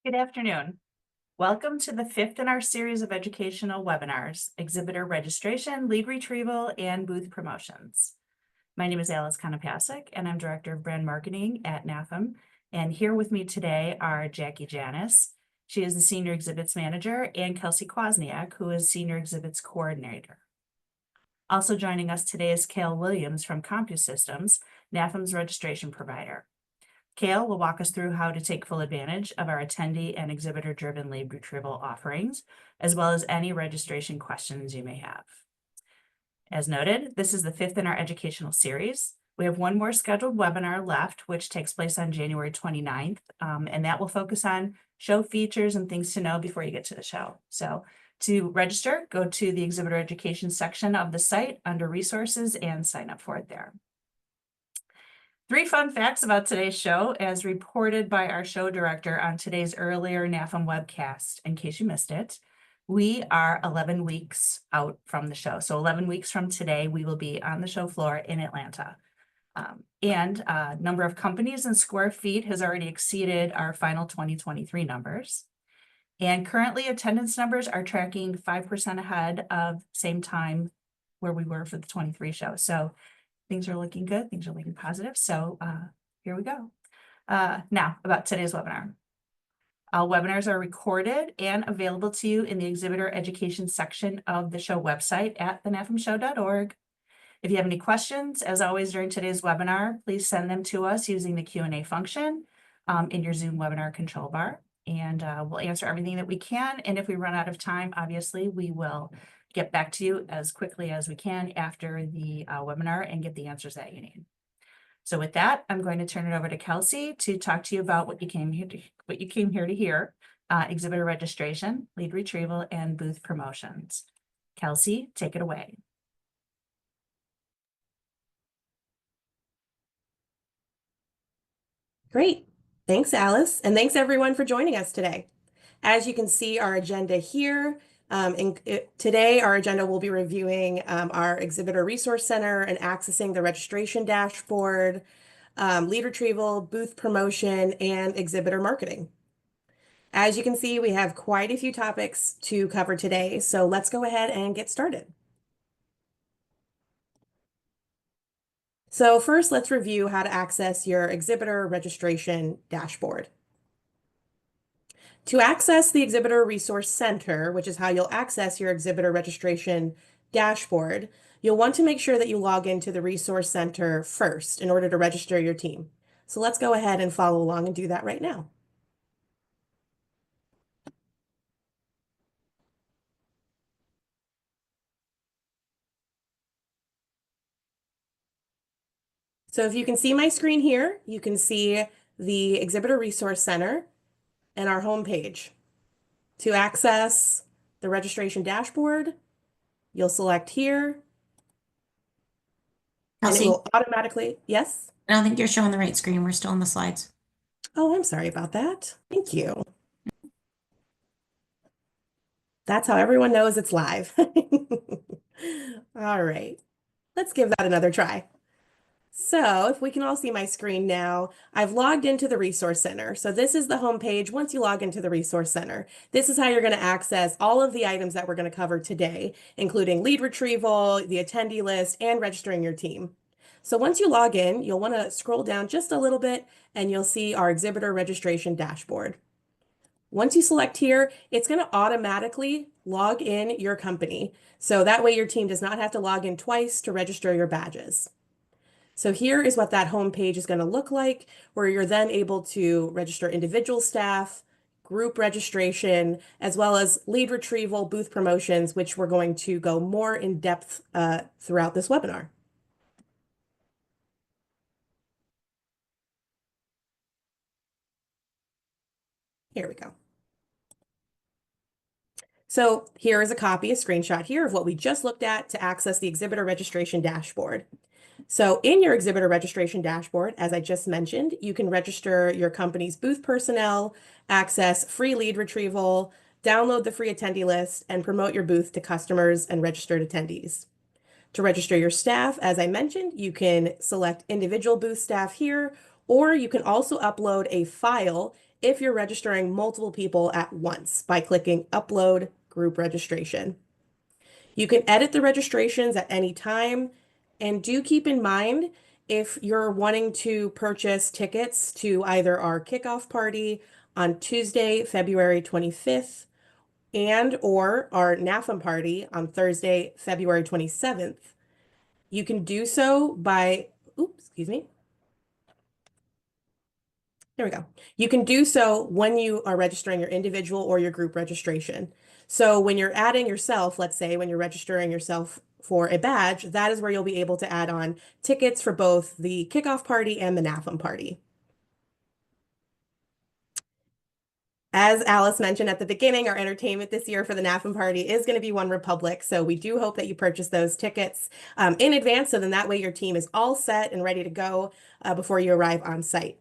Good afternoon. Welcome to the fifth in our series of educational webinars, Exhibitor Registration, Lead Retrieval, and Booth Promotions. My name is Alice Konopasek, and I'm Director of Brand Marketing at NAFEM. And here with me today are Jackie Janis. She is the Senior Exhibits Manager, and Kelsey Kwasniak, who is Senior Exhibits Coordinator. Also joining us today is Kale Williams from CompuSystems, NAFEM's registration provider. Kale will walk us through how to take full advantage of our attendee and exhibitor-driven lead retrieval offerings, as well as any registration questions you may have. As noted, this is the fifth in our educational series. We have one more scheduled webinar left, which takes place on January 29th, and that will focus on show features and things to know before you get to the show. So to register, go to the exhibitor education section of the site under resources and sign up for it there. 3 fun facts about today's show, as reported by our show director on today's earlier NAFEM webcast. In case you missed it, we are 11 weeks out from the show. So 11 weeks from today, we will be on the show floor in Atlanta. And number of companies and square feet has already exceeded our final 2023 numbers. And currently attendance numbers are tracking 5% ahead of same time where we were for the 23 show. So things are looking good, things are looking positive. So here we go. Now about today's webinar. All webinars are recorded and available to you in the exhibitor education section of the show website at thenafemshow.org. If you have any questions, as always during today's webinar, please send them to us using the Q&A function in your Zoom webinar control bar. And we'll answer everything that we can. And if we run out of time, obviously, we will get back to you as quickly as we can after the webinar and get the answers that you need. So with that, I'm going to turn it over to Kelsey to talk to you about what you came here to hear, exhibitor registration, lead retrieval, and booth promotions. Kelsey, take it away. Great. Thanks, Alice. And thanks everyone for joining us today. As you can see our agenda here, today our agenda will be reviewing our Exhibitor Resource Center and accessing the registration dashboard, lead retrieval, booth promotion, and exhibitor marketing. As you can see, we have quite a few topics to cover today, so let's go ahead and get started. So first, let's review how to access your exhibitor registration dashboard. To access the Exhibitor Resource Center, which is how you'll access your exhibitor registration dashboard, you'll want to make sure that you log into the Resource Center first in order to register your team. So let's go ahead and follow along and do that right now. So if you can see my screen here, you can see the Exhibitor Resource Center and our home page. To access the registration dashboard, you'll select here. Kelsey, and it will automatically, yes? I don't think you're showing the right screen. We're still on the slides. Oh, I'm sorry about that. Thank you. That's how everyone knows it's live. All right, let's give that another try. So if we can all see my screen now, I've logged into the Resource Center. So this is the home page. Once you log into the Resource Center, this is how you're going to access all of the items that we're going to cover today, including lead retrieval, the attendee list, and registering your team. So once you log in, you'll want to scroll down just a little bit and you'll see our exhibitor registration dashboard. Once you select here, it's going to automatically log in your company. So that way your team does not have to log in twice to register your badges. So here is what that home page is going to look like, where you're then able to register individual staff, group registration, as well as lead retrieval, booth promotions, which we're going to go more in depth throughout this webinar. Here we go. So here is a copy, a screenshot here of what we just looked at to access the exhibitor registration dashboard. So in your exhibitor registration dashboard, as I just mentioned, you can register your company's booth personnel, access free lead retrieval, download the free attendee list, and promote your booth to customers and registered attendees. To register your staff, as I mentioned, you can select individual booth staff here, or you can also upload a file if you're registering multiple people at once by clicking Upload Group Registration. You can edit the registrations at any time, and do keep in mind if you're wanting to purchase tickets to either our kickoff party on Tuesday, February 25th, and or our NAFEM party on Thursday, February 27th. You can do so by, oops, excuse me. There we go. You can do so when you are registering your individual or your group registration. So when you're adding yourself, let's say when you're registering yourself for a badge, that is where you'll be able to add on tickets for both the kickoff party and the NAFEM party. As Alice mentioned at the beginning, our entertainment this year for the NAFEM party is going to be One Republic. So we do hope that you purchase those tickets in advance. So then that way your team is all set and ready to go before you arrive on site.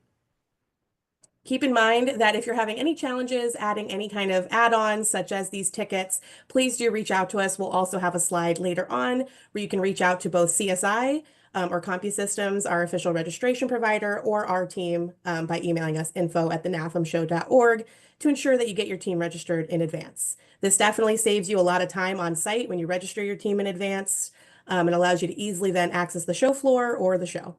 Keep in mind that if you're having any challenges adding any kind of add-ons such as these tickets, please do reach out to us. We'll also have a slide later on where you can reach out to both CSI or CompuSystems, our official registration provider, or our team by emailing us info@thenafemshow.org to ensure that you get your team registered in advance. This definitely saves you a lot of time on site when you register your team in advance and allows you to easily then access the show floor or the show.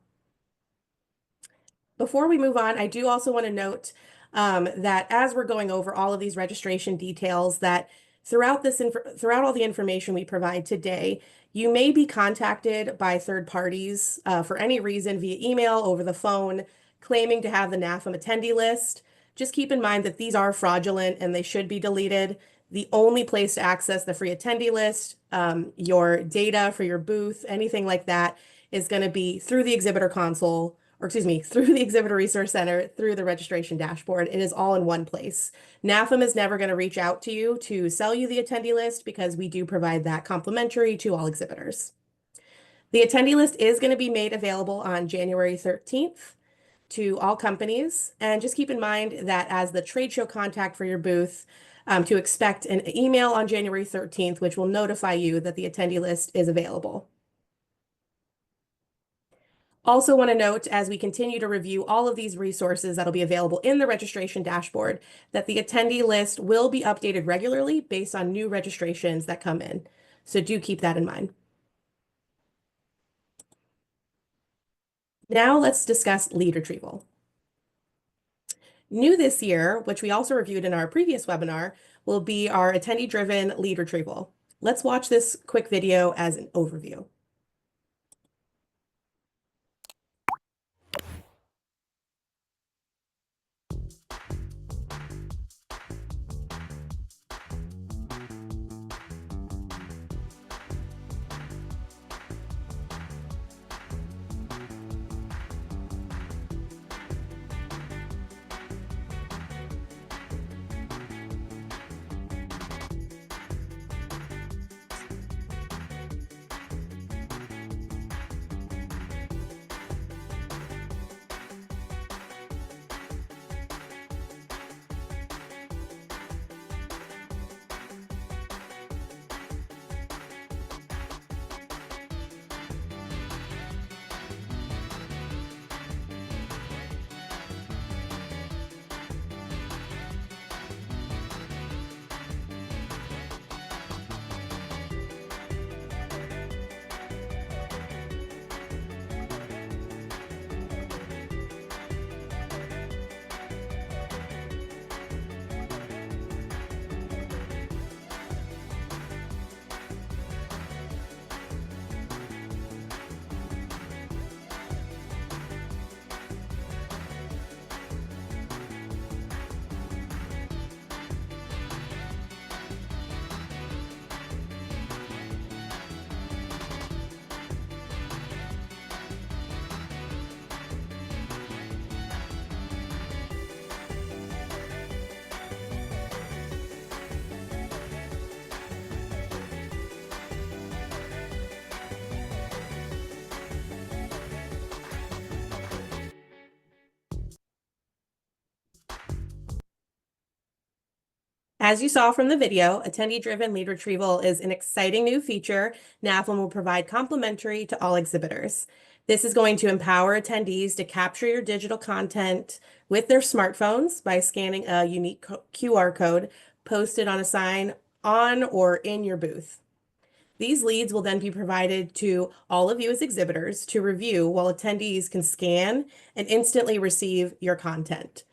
Before we move on, I do also want to note that as we're going over all of these registration details, that throughout all the information we provide today, you may be contacted by third parties for any reason via email, over the phone, claiming to have the NAFEM attendee list. Just keep in mind that these are fraudulent and they should be deleted. The only place to access the free attendee list, your data for your booth, anything like that, is going to be through the exhibitor console, or excuse me, through the Exhibitor Resource Center, through the registration dashboard. It is all in one place. NAFEM is never going to reach out to you to sell you the attendee list because we do provide that complimentary to all exhibitors. The attendee list is going to be made available on January 13th to all companies. And just keep in mind that as the trade show contact for your booth, to expect an email on January 13th, which will notify you that the attendee list is available. Also want to note, as we continue to review all of these resources that'll be available in the registration dashboard, that the attendee list will be updated regularly based on new registrations that come in. So do keep that in mind. Now let's discuss lead retrieval. New this year, which we also reviewed in our previous webinar, will be our attendee-driven lead retrieval. Let's watch this quick video as an overview. As you saw from the video, attendee-driven lead retrieval is an exciting new feature NAFEM will provide complimentary to all exhibitors. This is going to empower attendees to capture your digital content with their smartphones by scanning a unique QR code posted on a sign on or in your booth. These leads will then be provided to all of you as exhibitors to review while attendees can scan and instantly receive your content.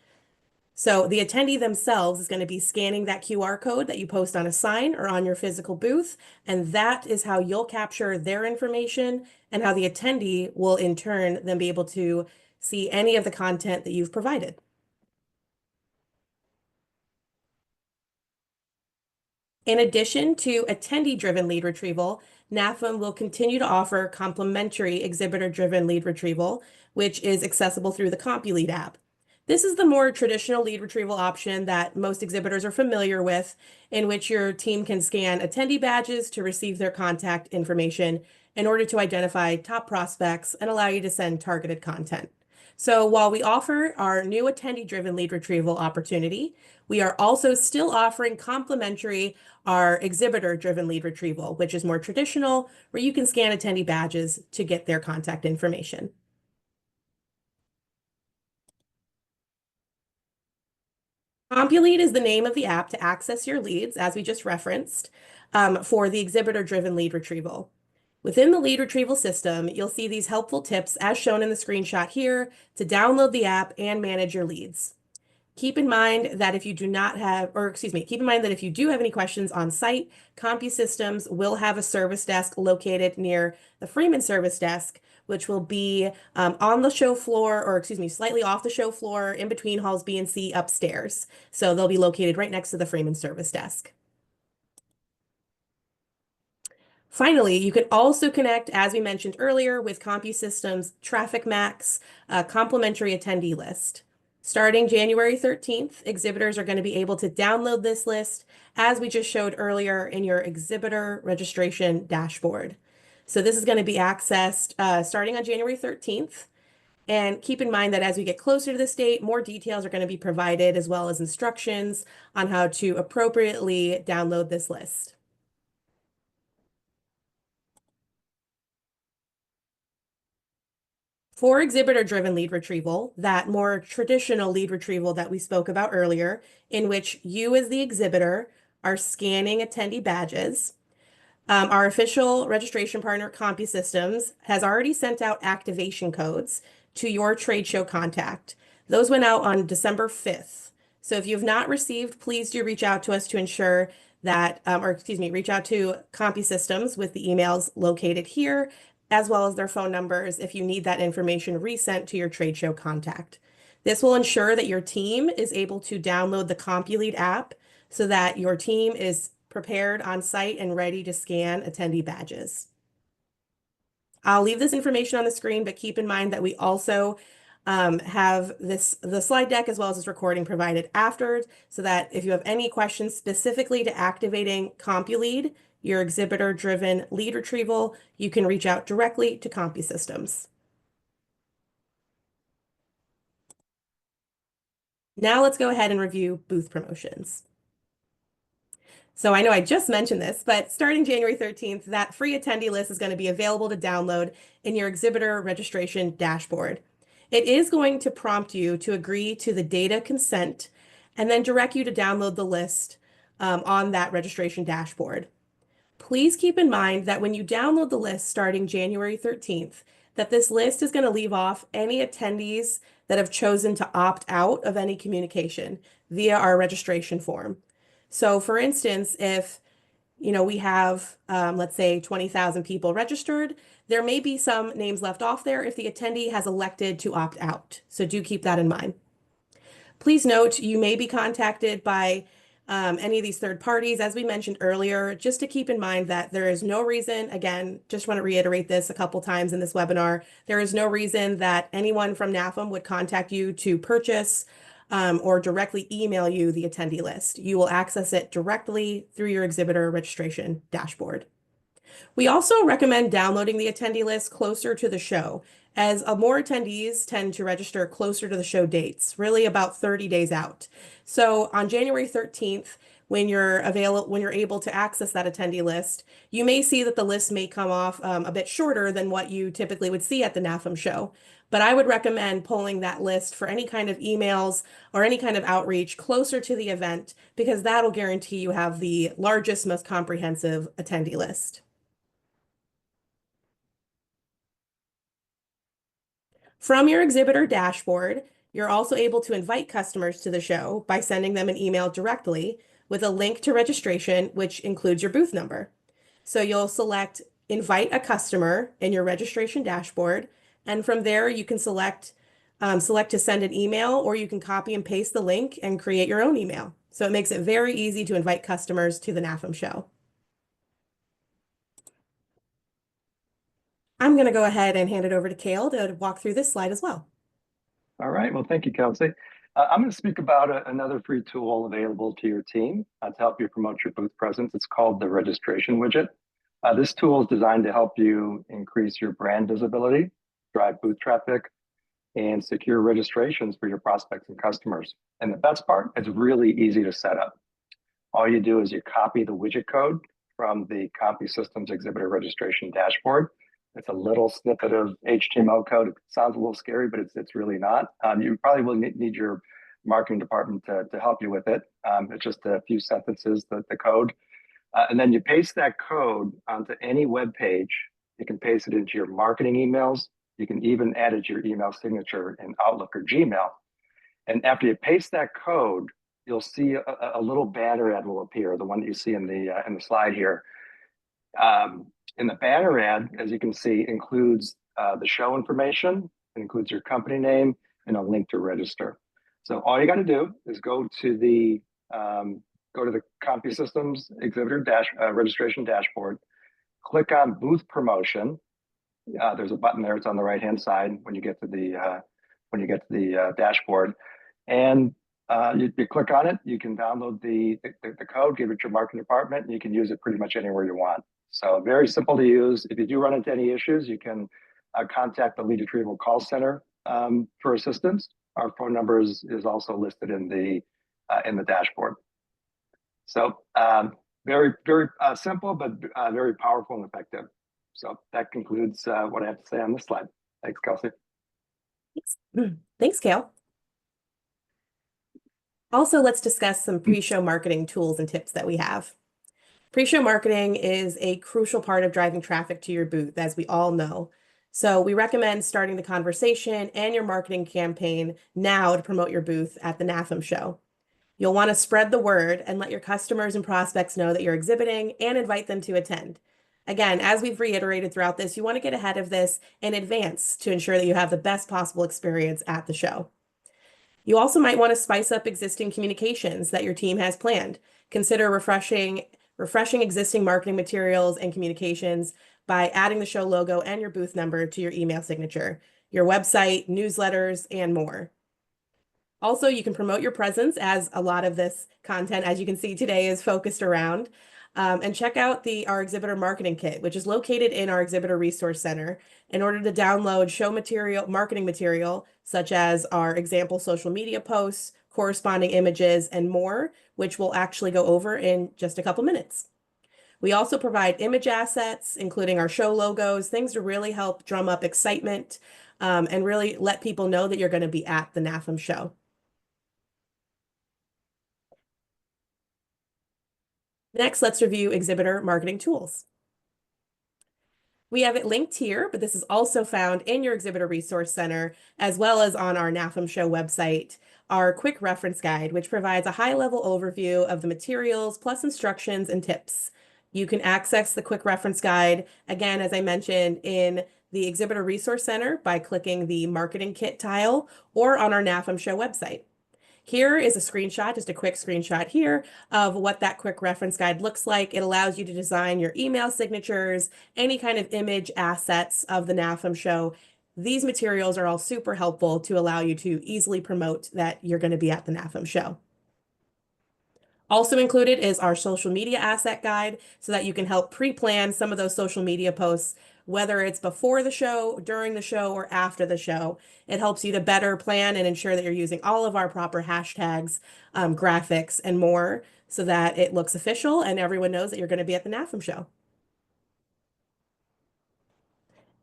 So the attendee themselves is going to be scanning that QR code that you post on a sign or on your physical booth, and that is how you'll capture their information and how the attendee will in turn then be able to see any of the content that you've provided. In addition to attendee-driven lead retrieval, NAFEM will continue to offer complementary exhibitor-driven lead retrieval, which is accessible through the CompuLead app. This is the more traditional lead retrieval option that most exhibitors are familiar with, in which your team can scan attendee badges to receive their contact information in order to identify top prospects and allow you to send targeted content. So while we offer our new attendee-driven lead retrieval opportunity, we are also still offering complimentary our exhibitor-driven lead retrieval, which is more traditional, where you can scan attendee badges to get their contact information. CompuLead is the name of the app to access your leads, as we just referenced, for the exhibitor-driven lead retrieval. Within the lead retrieval system, you'll see these helpful tips as shown in the screenshot here to download the app and manage your leads. Keep in mind that if you do not have, or excuse me, keep in mind that if you do have any questions on site, CompuSystems will have a service desk located near the Freeman service desk, which will be on the show floor, or excuse me, slightly off the show floor in between halls B and C upstairs. So they'll be located right next to the Freeman service desk. Finally, you can also connect, as we mentioned earlier, with CompuSystems Traffic Max, a complimentary attendee list. Starting January 13th, exhibitors are going to be able to download this list, as we just showed earlier in your exhibitor registration dashboard. So this is going to be accessed starting on January 13th. And keep in mind that as we get closer to this date, more details are going to be provided, as well as instructions on how to appropriately download this list. For exhibitor-driven lead retrieval, that more traditional lead retrieval that we spoke about earlier, in which you as the exhibitor are scanning attendee badges, our official registration partner, CompuSystems, has already sent out activation codes to your trade show contact. Those went out on December 5th. So if you've not received, please do reach out to us to ensure that, reach out to CompuSystems with the emails located here, as well as their phone numbers if you need that information resent to your trade show contact. This will ensure that your team is able to download the CompuLead app so that your team is prepared on site and ready to scan attendee badges. I'll leave this information on the screen, but keep in mind that we also have the slide deck as well as this recording provided after, so that if you have any questions specifically to activating CompuLead, your exhibitor-driven lead retrieval, you can reach out directly to CompuSystems. Now let's go ahead and review booth promotions. So I know I just mentioned this, but starting January 13th, that free attendee list is going to be available to download in your exhibitor registration dashboard. It is going to prompt you to agree to the data consent and then direct you to download the list on that registration dashboard. Please keep in mind that when you download the list starting January 13th, that this list is going to leave off any attendees that have chosen to opt out of any communication via our registration form. So for instance, if we have, let's say 20,000 people registered, there may be some names left off there if the attendee has elected to opt out. So do keep that in mind. Please note, you may be contacted by any of these third parties, as we mentioned earlier, just to keep in mind that there is no reason, again, just want to reiterate this a couple times in this webinar, there is no reason that anyone from NAFEM would contact you to purchase or directly email you the attendee list. You will access it directly through your exhibitor registration dashboard. We also recommend downloading the attendee list closer to the show, as more attendees tend to register closer to the show dates, really about 30 days out. So on January 13th, when you're able to access that attendee list, you may see that the list may come off a bit shorter than what you typically would see at the NAFEM show. But I would recommend pulling that list for any kind of emails or any kind of outreach closer to the event, because that'll guarantee you have the largest, most comprehensive attendee list. From your exhibitor dashboard, you're also able to invite customers to the show by sending them an email directly with a link to registration, which includes your booth number. So you'll select invite a customer in your registration dashboard, and from there you can select to send an email, or you can copy and paste the link and create your own email. So it makes it very easy to invite customers to the NAFEM show. I'm going to go ahead and hand it over to Kale to walk through this slide as well. All right, well, thank you, Kelsey. I'm going to speak about another free tool available to your team to help you promote your booth presence. It's called the registration widget. This tool is designed to help you increase your brand visibility, drive booth traffic, and secure registrations for your prospects and customers. And the best part, it's really easy to set up. All you do is you copy the widget code from the CompuSystems exhibitor registration dashboard. It's a little snippet of HTML code. It sounds a little scary, but it's really not. You probably will need your marketing department to help you with it. It's just a few sentences, the code. And then you paste that code onto any web page. You can paste it into your marketing emails. You can even add it to your email signature in Outlook or Gmail. And after you paste that code, you'll see a little banner ad will appear, the one that you see in the slide here. In the banner ad, as you can see, includes the show information, it includes your company name, and a link to register. So all you got to do is go to the CompuSystems exhibitor registration dashboard, click on booth promotion. There's a button there. It's on the right-hand side when you get to the dashboard, and you click on it. You can download the code, give it to your marketing department, and you can use it pretty much anywhere you want. So very simple to use. If you do run into any issues, you can contact the lead retrieval call center for assistance. Our phone number is also listed in the dashboard. So very simple, but very powerful and effective. So that concludes what I have to say on this slide. Thanks, Kelsey. Thanks, Kale. Also, let's discuss some pre-show marketing tools and tips that we have. Pre-show marketing is a crucial part of driving traffic to your booth, as we all know. So we recommend starting the conversation and your marketing campaign now to promote your booth at the NAFEM show. You'll want to spread the word and let your customers and prospects know that you're exhibiting and invite them to attend. Again, as we've reiterated throughout this, you want to get ahead of this in advance to ensure that you have the best possible experience at the show. You also might want to spice up existing communications that your team has planned. Consider refreshing existing marketing materials and communications by adding the show logo and your booth number to your email signature, your website, newsletters, and more. Also, you can promote your presence, as a lot of this content, as you can see today, is focused around. And check out our exhibitor marketing kit, which is located in our exhibitor resource center, in order to download show material, marketing material, such as our example social media posts, corresponding images, and more, which we'll actually go over in just a couple minutes. We also provide image assets, including our show logos, things to really help drum up excitement and really let people know that you're going to be at the NAFEM show. Next, let's review exhibitor marketing tools. We have it linked here, but this is also found in your exhibitor resource center, as well as on our NAFEM show website, our quick reference guide, which provides a high-level overview of the materials, plus instructions and tips. You can access the quick reference guide, again, as I mentioned, in the exhibitor resource center by clicking the marketing kit tile, or on our NAFEM show website. Here is a screenshot, just a quick screenshot here of what that quick reference guide looks like. It allows you to design your email signatures, any kind of image assets of the NAFEM show. These materials are all super helpful to allow you to easily promote that you're going to be at the NAFEM show. Also included is our social media asset guide, so that you can help pre-plan some of those social media posts whether it's before the show, during the show, or after the show. It helps you to better plan and ensure that you're using all of our proper hashtags, graphics, and more so that it looks official and everyone knows that you're going to be at the NAFEM show.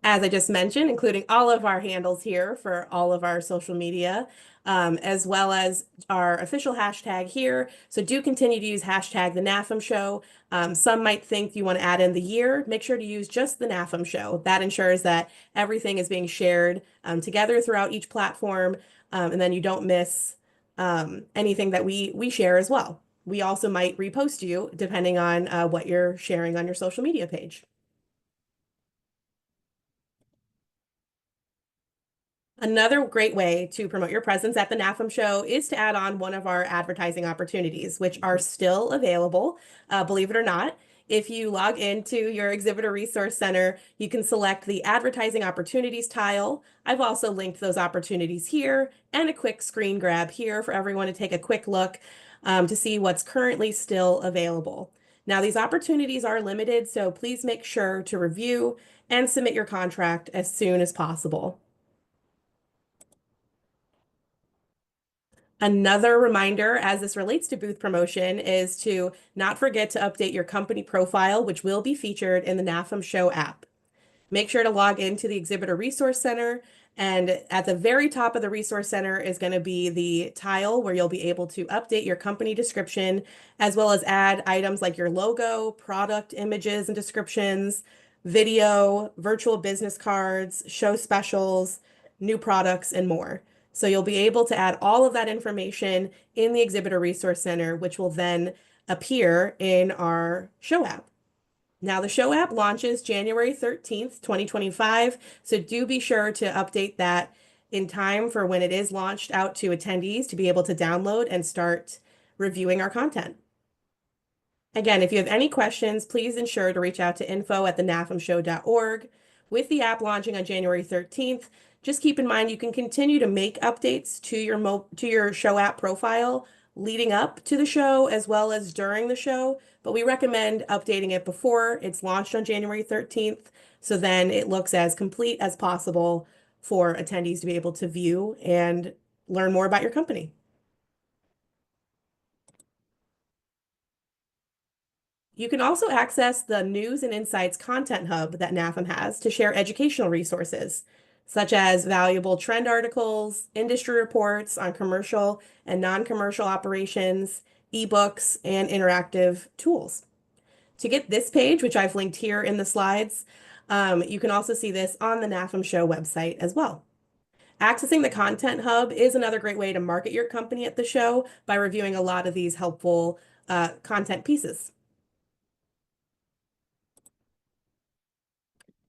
As I just mentioned, including all of our handles here for all of our social media, as well as our official hashtag here. So do continue to use hashtag the NAFEM show. Some might think you want to add in the year. Make sure to use just the NAFEM show. That ensures that everything is being shared together throughout each platform, and then you don't miss anything that we share as well. We also might repost you depending on what you're sharing on your social media page. Another great way to promote your presence at the NAFEM show is to add on one of our advertising opportunities, which are still available, believe it or not. If you log into your Exhibitor Resource Center, you can select the Advertising Opportunities tile. I've also linked those opportunities here and a quick screen grab here for everyone to take a quick look to see what's currently still available. Now, these opportunities are limited, so please make sure to review and submit your contract as soon as possible. Another reminder as this relates to booth promotion is to not forget to update your company profile, which will be featured in the NAFEM Show app. Make sure to log into the Exhibitor Resource Center, and at the very top of the Resource Center is going to be the tile where you'll be able to update your company description, as well as add items like your logo, product images and descriptions, video, virtual business cards, show specials, new products, and more. So you'll be able to add all of that information in the Exhibitor Resource Center, which will then appear in our show app. Now, the show app launches January 13th, 2025, so do be sure to update that in time for when it is launched out to attendees to be able to download and start reviewing our content. Again, if you have any questions, please ensure to reach out to info@thenafemshow.org. With the app launching on January 13th, just keep in mind you can continue to make updates to your show app profile leading up to the show as well as during the show, but we recommend updating it before it's launched on January 13th, so then it looks as complete as possible for attendees to be able to view and learn more about your company. You can also access the News and Insights Content Hub that NAFEM has to share educational resources, such as valuable trend articles, industry reports on commercial and non-commercial operations, ebooks, and interactive tools. To get this page, which I've linked here in the slides, you can also see this on the NAFEM Show website as well. Accessing the Content Hub is another great way to market your company at the show by reviewing a lot of these helpful content pieces.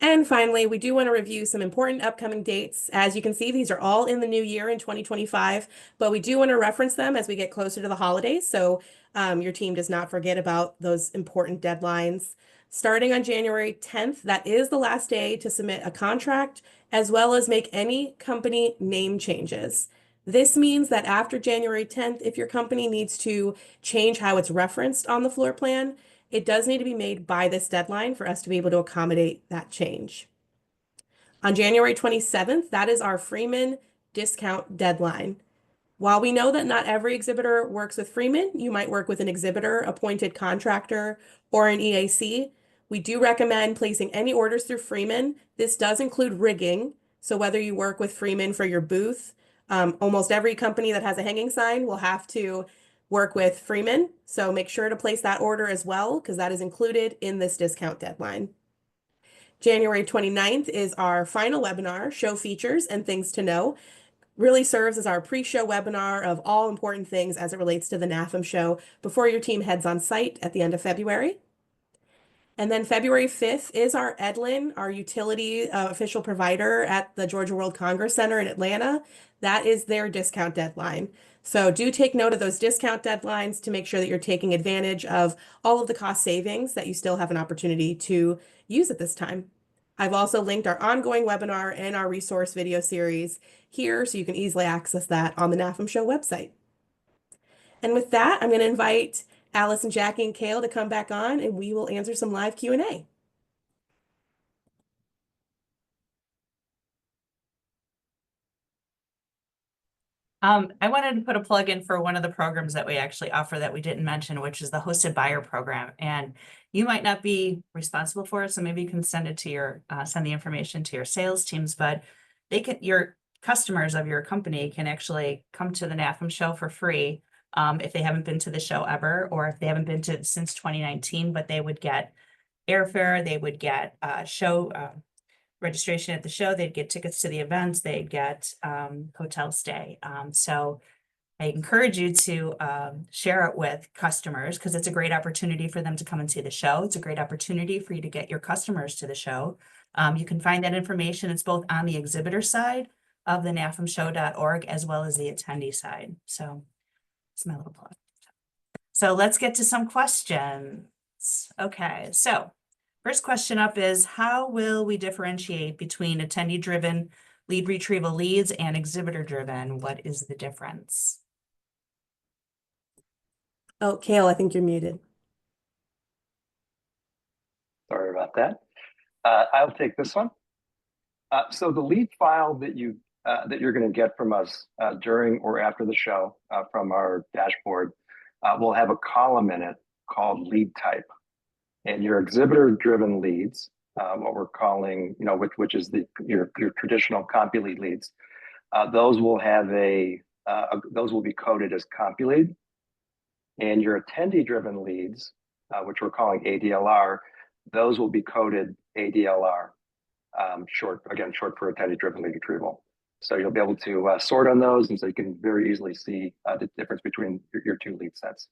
And finally, we do want to review some important upcoming dates. As you can see, these are all in the new year in 2025, but we do want to reference them as we get closer to the holidays, so your team does not forget about those important deadlines. Starting on January 10th, that is the last day to submit a contract, as well as make any company name changes. This means that after January 10th, if your company needs to change how it's referenced on the floor plan, it does need to be made by this deadline for us to be able to accommodate that change. On January 27th, that is our Freeman discount deadline. While we know that not every exhibitor works with Freeman, you might work with an exhibitor, appointed contractor, or an EAC. We do recommend placing any orders through Freeman. This does include rigging. So whether you work with Freeman for your booth, almost every company that has a hanging sign will have to work with Freeman. So make sure to place that order as well, because that is included in this discount deadline. January 29th is our final webinar, Show Features and Things to Know. Really serves as our pre-show webinar of all important things as it relates to the NAFEM show before your team heads on site at the end of February. And then February 5th is our Edlin, our utility official provider at the Georgia World Congress Center in Atlanta. That is their discount deadline. So do take note of those discount deadlines to make sure that you're taking advantage of all of the cost savings that you still have an opportunity to use at this time. I've also linked our ongoing webinar and our resource video series here, so you can easily access that on the NAFEM Show website. And with that, I'm going to invite Alice and Jackie and Kale to come back on, and we will answer some live Q&A. I wanted to put a plug in for one of the programs that we actually offer that we didn't mention, which is the hosted buyer program. And you might not be responsible for it, so maybe you can send it to your, send the information to your sales teams, but your customers of your company can actually come to the NAFEM show for free. If they haven't been to the show ever, or if they haven't been to it since 2019, but they would get airfare, they would get, show, registration at the show, they'd get tickets to the events, they'd get hotel stay. So I encourage you to share it with customers because it's a great opportunity for them to come and see the show. It's a great opportunity for you to get your customers to the show. You can find that information. It's both on the exhibitor side of the nafemshow.org as well as the attendee side. So it's my little plug. So let's get to some questions. Okay, so first question up is, how will we differentiate between attendee-driven lead retrieval leads and exhibitor-driven? What is the difference? Oh, Kale, I think you're muted. Sorry about that. I'll take this one. So the lead file that you're going to get from us during or after the show from our dashboard will have a column in it called lead type. And your exhibitor-driven leads, what we're calling, which is your traditional CompuLead leads, those will have those will be coded as CompuLead. And your attendee-driven leads, which we're calling ADLR, those will be coded ADLR, short for attendee-driven lead retrieval. So you'll be able to sort on those, and so you can very easily see the difference between your two lead sets.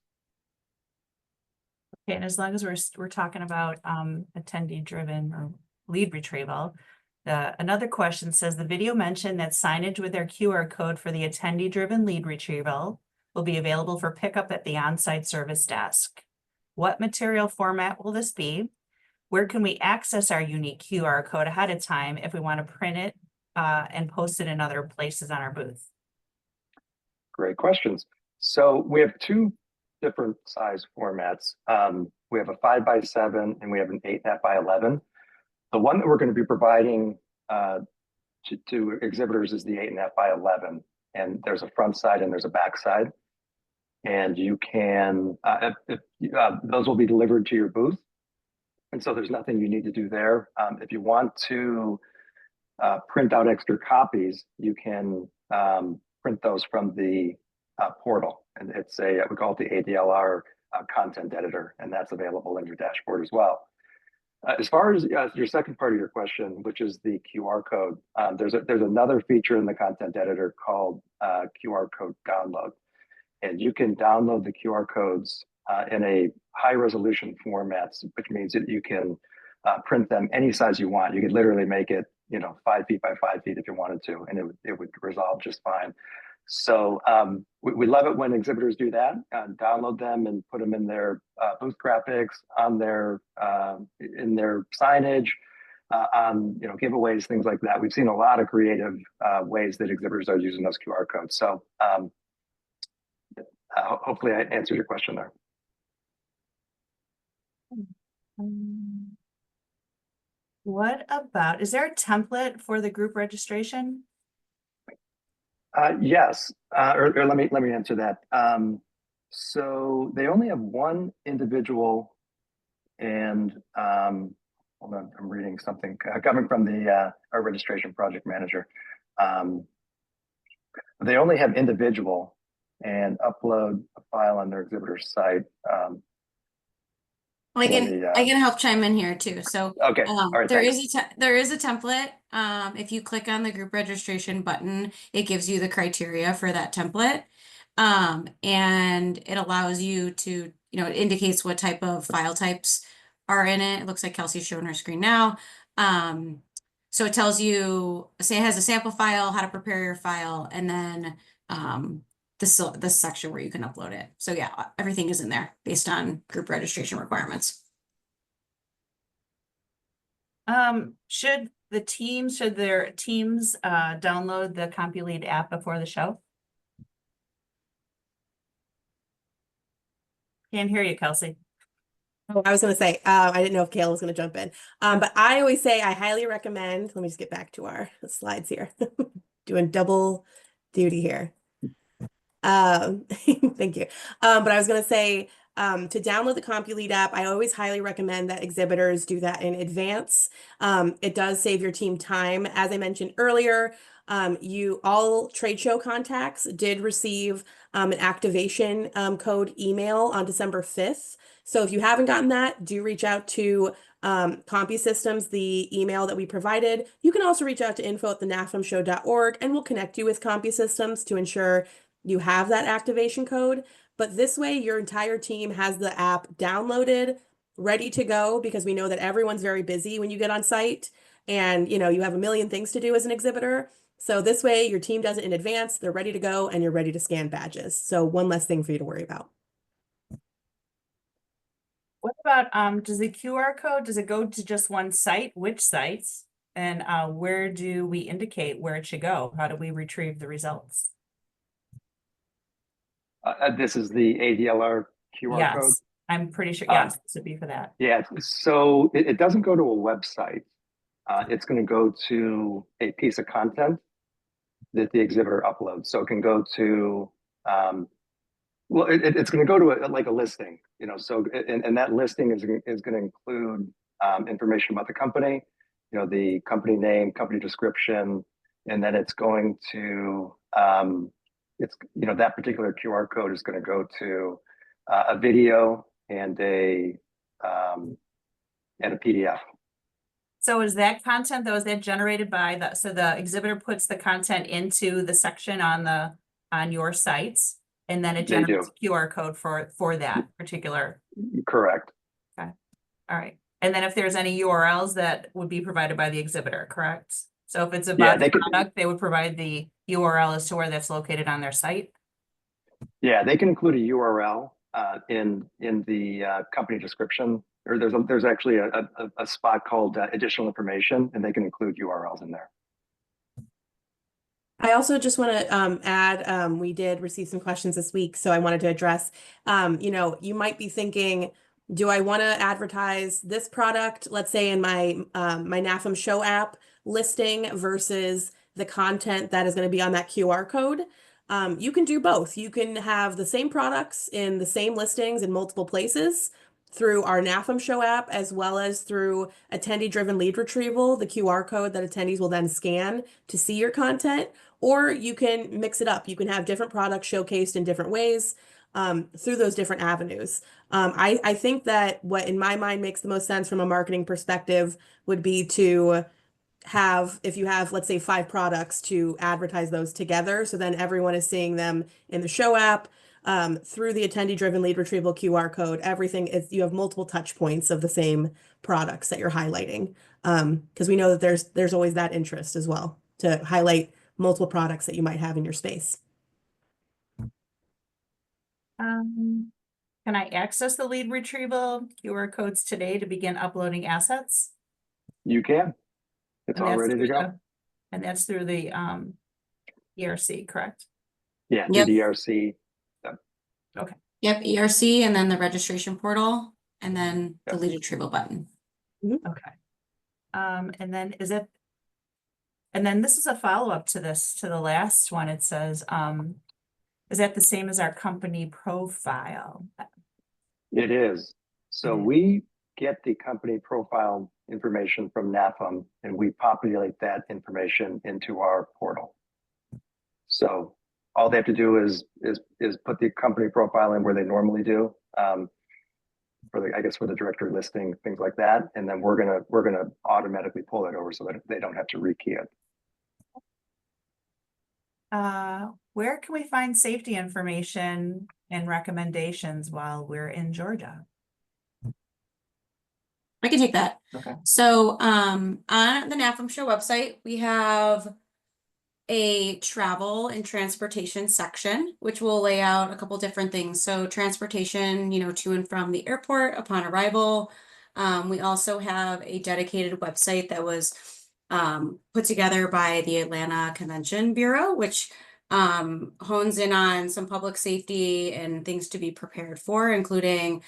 Okay, and as long as we're talking about attendee-driven or lead retrieval, another question says the video mentioned that signage with their QR code for the attendee-driven lead retrieval will be available for pickup at the on-site service desk. What material format will this be? Where can we access our unique QR code ahead of time if we want to print it and post it in other places on our booth? Great questions. So we have two different size formats. We have a 5x7 and we have an 8.5x11. The one that we're going to be providing to exhibitors is the 8.5x11, and there's a front side and there's a back side. And you can, those will be delivered to your booth. And so there's nothing you need to do there. If you want to print out extra copies, you can print those from the portal. And it's we call it the ADLR content editor, and that's available in your dashboard as well. As far as your second part of your question, which is the QR code, there's another feature in the content editor called QR code download. And you can download the QR codes in a high resolution formats, which means that you can print them any size you want. You could literally make it, 5 feet by 5 feet if you wanted to, and it would resolve just fine. So we love it when exhibitors do that, download them and put them in their booth graphics, on in their signage, on giveaways, things like that. We've seen a lot of creative ways that exhibitors are using those QR codes. So hopefully I answered your question there. What about, is there a template for the group registration? Yes, or let me answer that. So they only have one individual, and hold on, I'm reading something coming from our registration project manager. They only have individual and upload a file on their exhibitor site. Well, I can help chime in here too. So okay, all right, there is a template. If you click on the group registration button, it gives you the criteria for that template. And it allows you to, it indicates what type of file types are in it. It looks like Kelsey's showing her screen now. So it tells you, say it has a sample file, how to prepare your file, and then the section where you can upload it. So yeah, everything is in there based on group registration requirements. Should their teams download the CompuLead app before the show? Can't hear you, Kelsey. Oh, I was going to say, I didn't know if Kale was going to jump in. But I always say I highly recommend, let me just get back to our slides here. Doing double duty here. Thank you. But I was going to say, to download the CompuLead app, I always highly recommend that exhibitors do that in advance. It does save your team time. As I mentioned earlier, all trade show contacts did receive an activation code email on December 5th. So if you haven't gotten that, do reach out to CompuSystems, the email that we provided. You can also reach out to info@thenafemshow.org and we'll connect you with CompuSystems to ensure you have that activation code. But this way, your entire team has the app downloaded, ready to go, because we know that everyone's very busy when you get on site and you have a million things to do as an exhibitor. So this way, your team does it in advance, they're ready to go, and you're ready to scan badges. So one less thing for you to worry about. What about, does the QR code, does it go to just one site? Which sites? And where do we indicate where it should go? How do we retrieve the results? This is the ADLR QR code. Yes, I'm pretty sure, Um, yes, this would be for that. Yeah, so it doesn't go to a website. It's going to go to a piece of content that the exhibitor uploads. So it can go to, well, it's going to go to like a listing, so, and that listing is going to include information about the company, the company name, company description, and then it's going to, that particular QR code is going to go to a video and a PDF. So is that content though, is that generated by so the exhibitor puts the content into the section on your sites, and then it They generates do. a QR code for that particular, Correct. all right. And then if there's any URLs that would be provided by the exhibitor, correct? So if it's about the product, they would provide the URL as to where that's located on their site? Yeah, they can include a URL in the company description. Or there's actually a spot called additional information, and they can include URLs in there. I also just want to add, we did receive some questions this week, so I wanted to address, you might be thinking, do I want to advertise this product, let's say in my NAFEM show app listing versus the content that is going to be on that QR code? You can do both. You can have the same products in the same listings in multiple places through our NAFEM show app, as well as through attendee-driven lead retrieval, the QR code that attendees will then scan to see your content, or you can mix it up. You can have different products showcased in different ways through those different avenues. I think that what in my mind makes the most sense from a marketing perspective would be to have, if you have, let's say, 5 products, to advertise those together. So then everyone is seeing them in the show app, through the attendee-driven lead retrieval QR code. Everything is, you have multiple touch points of the same products that you're highlighting. Because we know that there's always that interest as well to highlight multiple products that you might have in your space. Can I access the lead retrieval QR codes today to begin uploading assets? You can. It's And all that's ready to through go. And that's through the ERC, correct? Yeah, Yep. the DRC. Yep, ERC, and then the registration portal, and then the Yep. lead retrieval button. Okay. And then and then this is a follow-up to the last one. It says, is that the same as our company profile? It is. So Mhm. we get the company profile information from NAFEM, and we populate that information into our portal. So all they have to do is put the company profile in where they normally do, for the directory listing, things like that, and then we're gonna automatically pull it over so that they don't have to rekey it. Where can we find safety information and recommendations while we're in Georgia? I can take that. Okay. So on the NAFEM show website, we have a travel and transportation section, which will lay out a couple different things. So transportation, to and from the airport upon arrival. We also have a dedicated website that was put together by the Atlanta Convention Bureau, which hones in on some public safety and things to be prepared for, including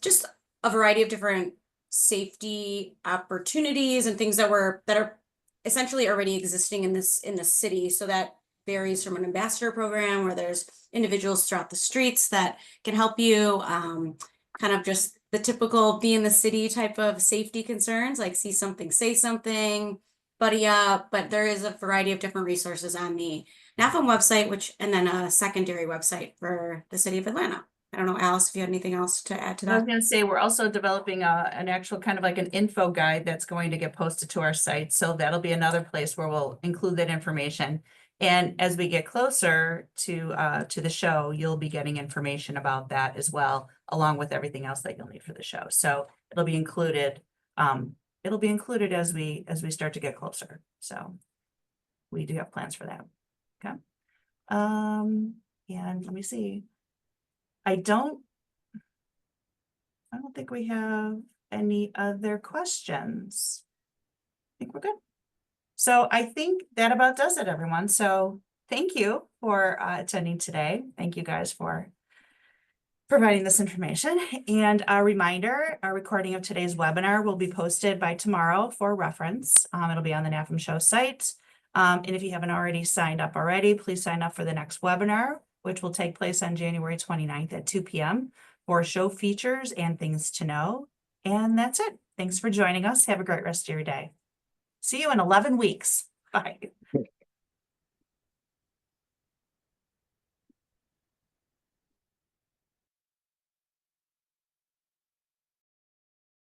just a variety of different safety opportunities and things that are essentially already existing in the city, so that varies from an ambassador program where there's individuals throughout the streets that can help you, kind of just the typical be in the city type of safety concerns, like see something, say something, buddy up, but there is a variety of different resources on the NAFEM website, and then a secondary website for the city of Atlanta. I don't know, Alice, if you had anything else to add to I was that. gonna say, we're also developing an actual kind of like an info guide that's going to get posted to our site. So that'll be another place where we'll include that information. And as we get closer to the show, you'll be getting information about that as well, along with everything else that you'll need for the show. So it'll be included. It'll be included as we start to get closer. So we do have plans for that. Okay. And let me see. I don't think we have any other questions. I think we're good. So I think that about does it, everyone. So thank you for attending today. Thank you guys for providing this information. And a reminder, our recording of today's webinar will be posted by tomorrow for reference. It'll be on the NAFEM show site. And if you haven't already signed up already, please sign up for the next webinar, which will take place on January 29th at 2 p.m. for show features and things to know. And that's it. Thanks for joining us. Have a great rest of your day. See you in 11 weeks. Bye.